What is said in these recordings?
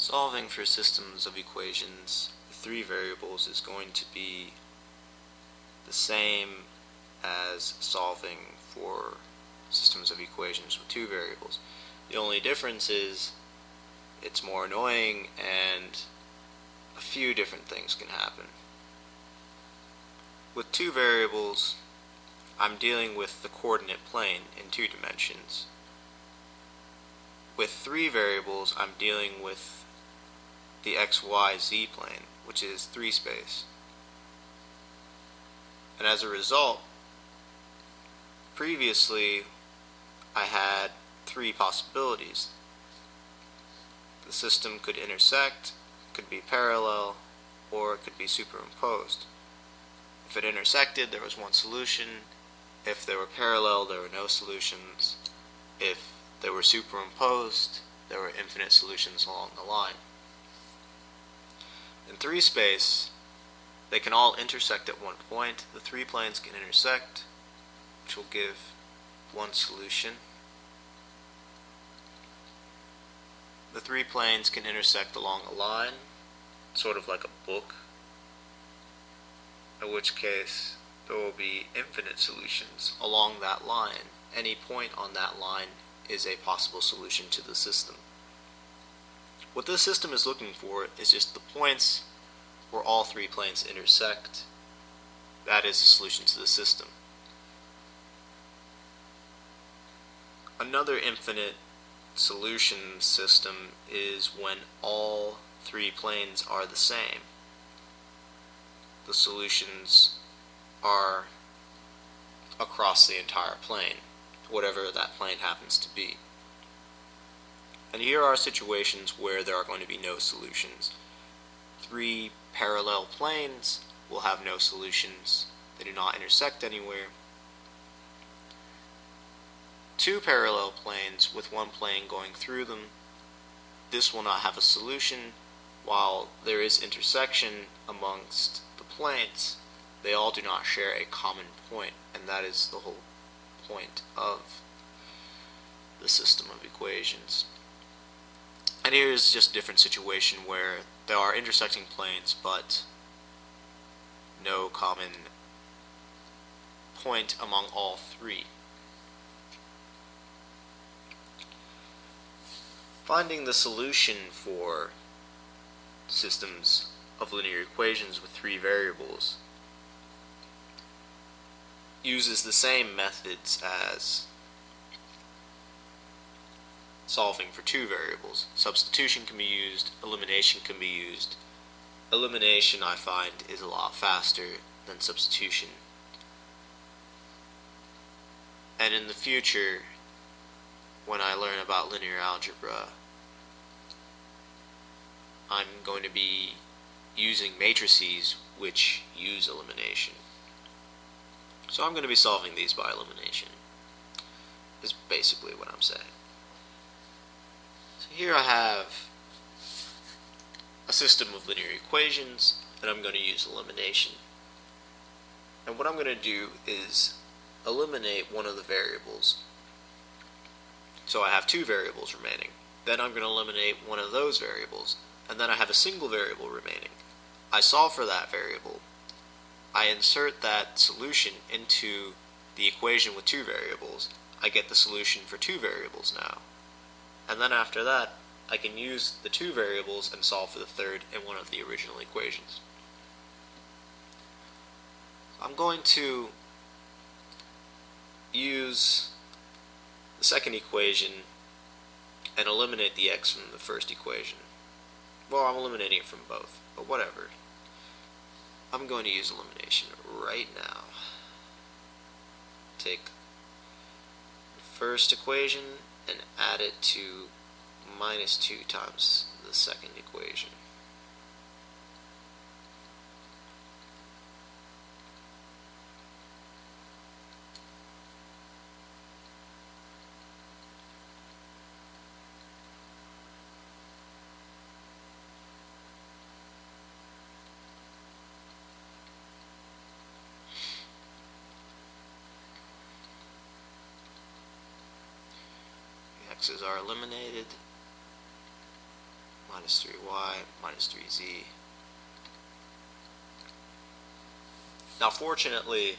Solving for systems of equations with three variables is going to be the same as solving for systems of equations with two variables. The only difference is it's more annoying and a few different things can happen. With two variables, I'm dealing with the coordinate plane in 2 dimensions. With three variables, I'm dealing with the XYZ plane, which is 3 space. And as a result, previously I had 3 possibilities. The system could intersect, it could be parallel, or it could be superimposed. If it intersected, there was one solution. If they were parallel, there were no solutions. If they were superimposed, there were infinite solutions along the line. In 3 space, they can all intersect at one point. The 3 planes can intersect, which will give one solution. The 3 planes can intersect along a line, sort of like a book, in which case there will be infinite solutions along that line. Any point on that line is a possible solution to the system. What this system is looking for is just the points where all 3 planes intersect. That is the solution to the system. Another infinite solution system is when all 3 planes are the same. The solutions are across the entire plane, whatever that plane happens to be. And here are situations where there are going to be no solutions. 3 parallel planes will have no solutions. They do not intersect anywhere. 2 parallel planes with one plane going through them, this will not have a solution. While there is intersection amongst the planes, they all do not share a common point, and that is the whole point of the system of equations. And here is just a different situation where there are intersecting planes but no common point among all 3. Finding the solution for systems of linear equations with 3 variables uses the same methods as solving for 2 variables. Substitution can be used, elimination can be used. Elimination, I find, is a lot faster than substitution. And in the future, when I learn about linear algebra, I'm going to be using matrices which use elimination. So I'm going to be solving these by elimination, is basically what I'm saying. So here I have a system of linear equations, and I'm going to use elimination. And what I'm going to do is eliminate one of the variables. So I have 2 variables remaining. Then I'm going to eliminate one of those variables, and then I have a single variable remaining. I solve for that variable. I insert that solution into the equation with 2 variables. I get the solution for 2 variables now. And then after that, I can use the 2 variables and solve for the third in one of the original equations. I'm going to use the second equation and eliminate the x from the first equation. Well, I'm eliminating it from both, but whatever. I'm going to use elimination right now. Take the first equation and add it to minus 2 times the second equation. X's are eliminated. minus 3y minus 3z. Now fortunately,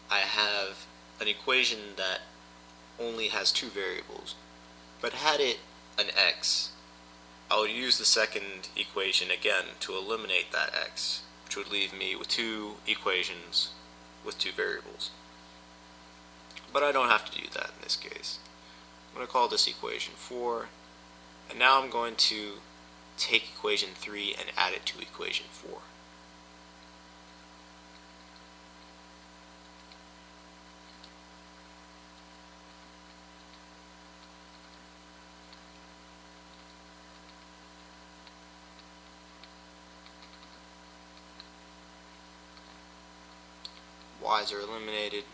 I have an equation that only has two variables, but had it an x, I would use the second equation again to eliminate that x, which would leave me with two equations with two variables. But I don't have to do that in this case. I'm going to call this equation 4, and now I'm going to take equation 3 and add it to equation 4. Y's are eliminated.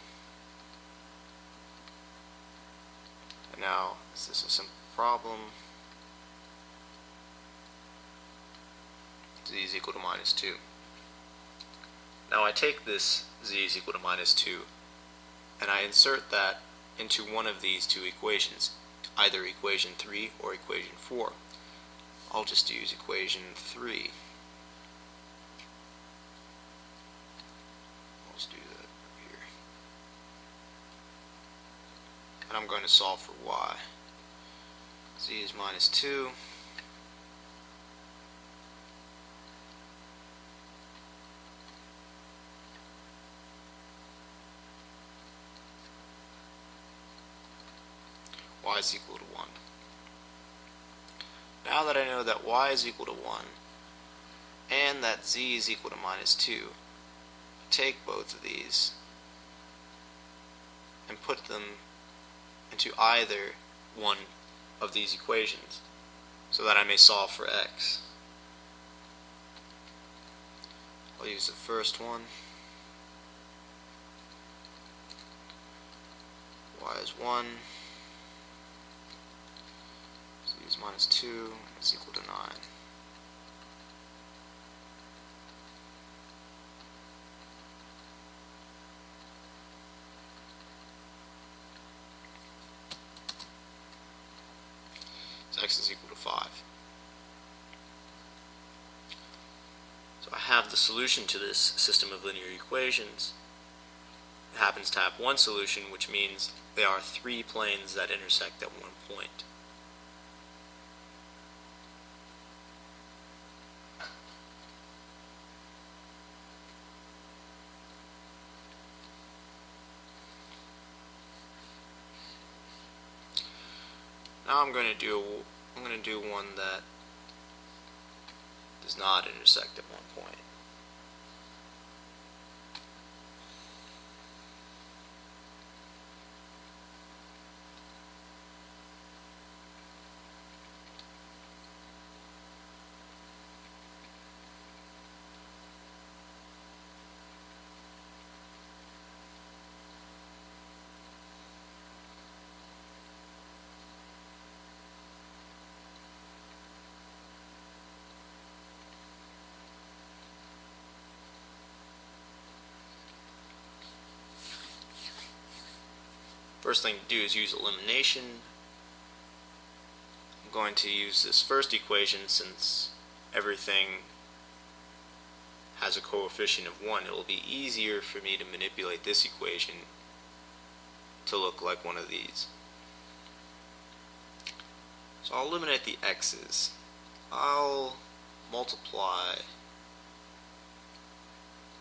And now, is this a simple problem? Z is equal to minus 2. Now I take this z is equal to minus 2 and I insert that into one of these two equations, either equation 3 or equation 4. I'll just use equation 3. Let's do that here. And I'm going to solve for y. Z is minus 2. Y is equal to 1. Now that I know that y is equal to 1 and that z is equal to minus 2, take both of these and put them into either one of these equations so that I may solve for x. I'll use the first one. Y is 1. Z is minus 2. It's equal to 9. So x is equal to 5. So I have the solution to this system of linear equations. It happens to have one solution, which means there are three planes that intersect at one point. Now I'm going to do one that does not intersect at one point. First thing to do is use elimination. I'm going to use this first equation since everything has a coefficient of 1. It will be easier for me to manipulate this equation to look like one of these. So I'll eliminate the x's. I'll multiply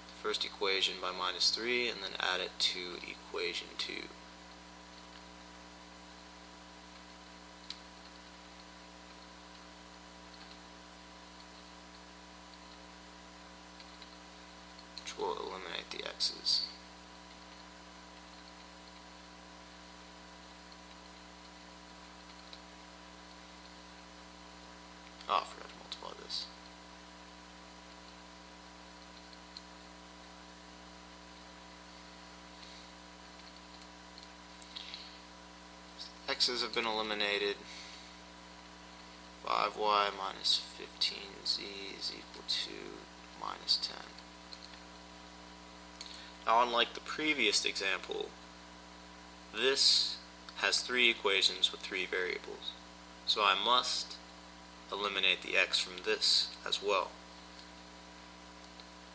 the first equation by minus 3 and then add it to equation 2. Will eliminate the x's. Oh, I forgot to multiply this. X's have been eliminated. 5y minus 15z is equal to minus 10. Now, unlike the previous example, this has three equations with three variables. So I must eliminate the x from this as well.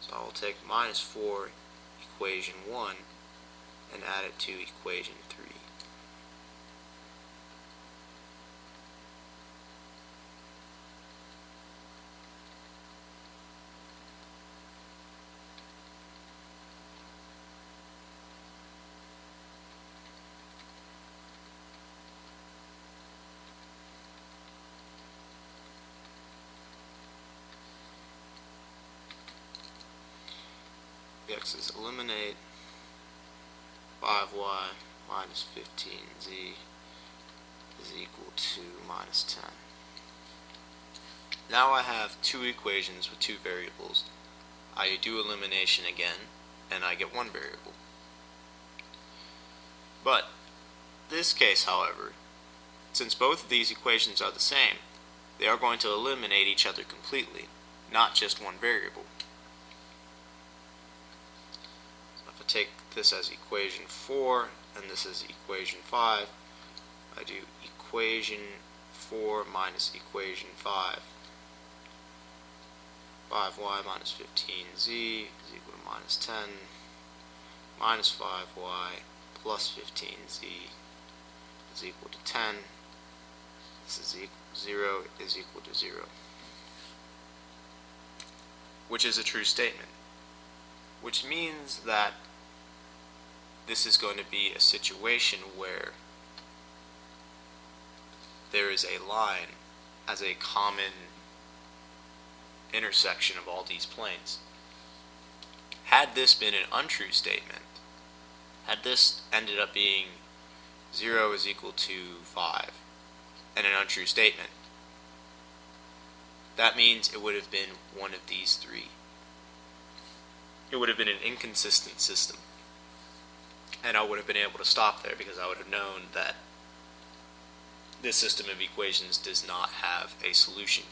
So I will take minus 4 equation 1 and add it to equation 3. The x's eliminate 5y minus 15z is equal to minus 10. Now I have two equations with two variables. I do elimination again, and I get one variable. But this case, however, since both of these equations are the same, they are going to eliminate each other completely, not just one variable. I take this as equation 4 and this is equation 5. I do equation 4 minus equation 5. 5y minus 15z is equal to minus 10 minus 5y plus 15z is equal to 10. This is equal to 0 is equal to 0, which is a true statement, which means that this is going to be a situation where there is a line as a common intersection of all these planes. Had this been an untrue statement, had this ended up being 0 is equal to 5 and an untrue statement, that means it would have been one of these three. It would have been an inconsistent system. And I would have been able to stop there because I would have known that this system of equations does not have a solution.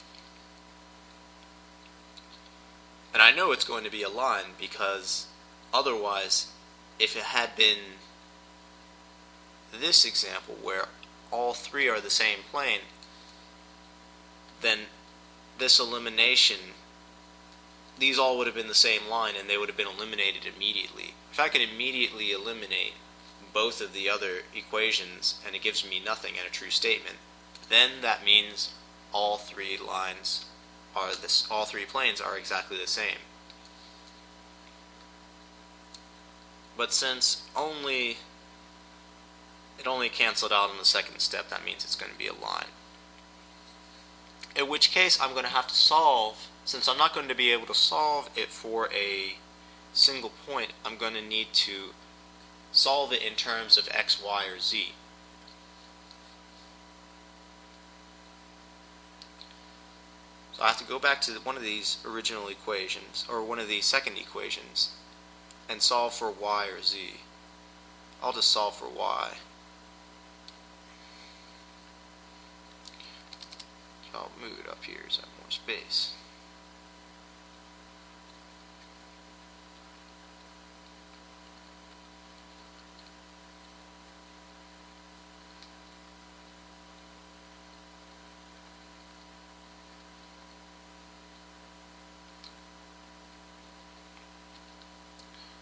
And I know it's going to be a line because otherwise, if it had been this example where all three are the same plane, then this elimination, these all would have been the same line and they would have been eliminated immediately. If I can immediately eliminate both of the other equations and it gives me nothing and a true statement, then that means all three lines are this, all three planes are exactly the same. But since it only canceled out on the second step, that means it's going to be a line. In which case I'm going to have to solve, since I'm not going to be able to solve it for a single point, I'm going to need to solve it in terms of x, y, or z. So I have to go back to one of these original equations, or one of these second equations, and solve for y or z. I'll just solve for y. I'll move it up here so I have more space.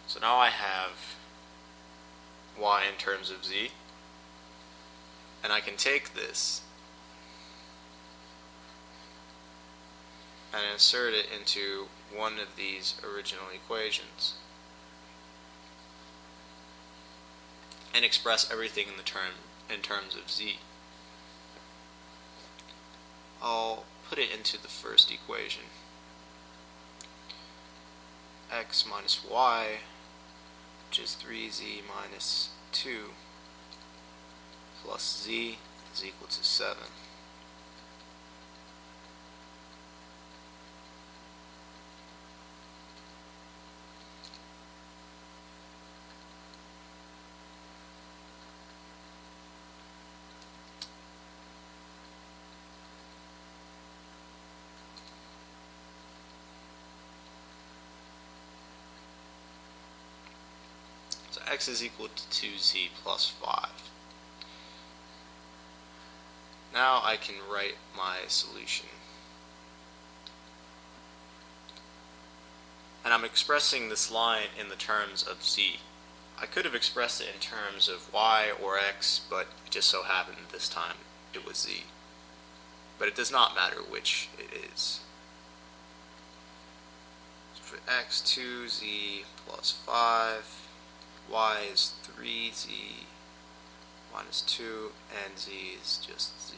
So now I have y in terms of z, and I can take this and insert it into one of these original equations and express everything in terms of z. I'll put it into the first equation. X minus y, which is 3z minus 2, plus z is equal to 7. So x is equal to 2z plus 5. Now I can write my solution. and I'm expressing this line in the terms of z. I could have expressed it in terms of y or x, but it just so happened this time it was z. But it does not matter which it is. So for x, 2z plus 5, y is 3z minus 2, and z is just z.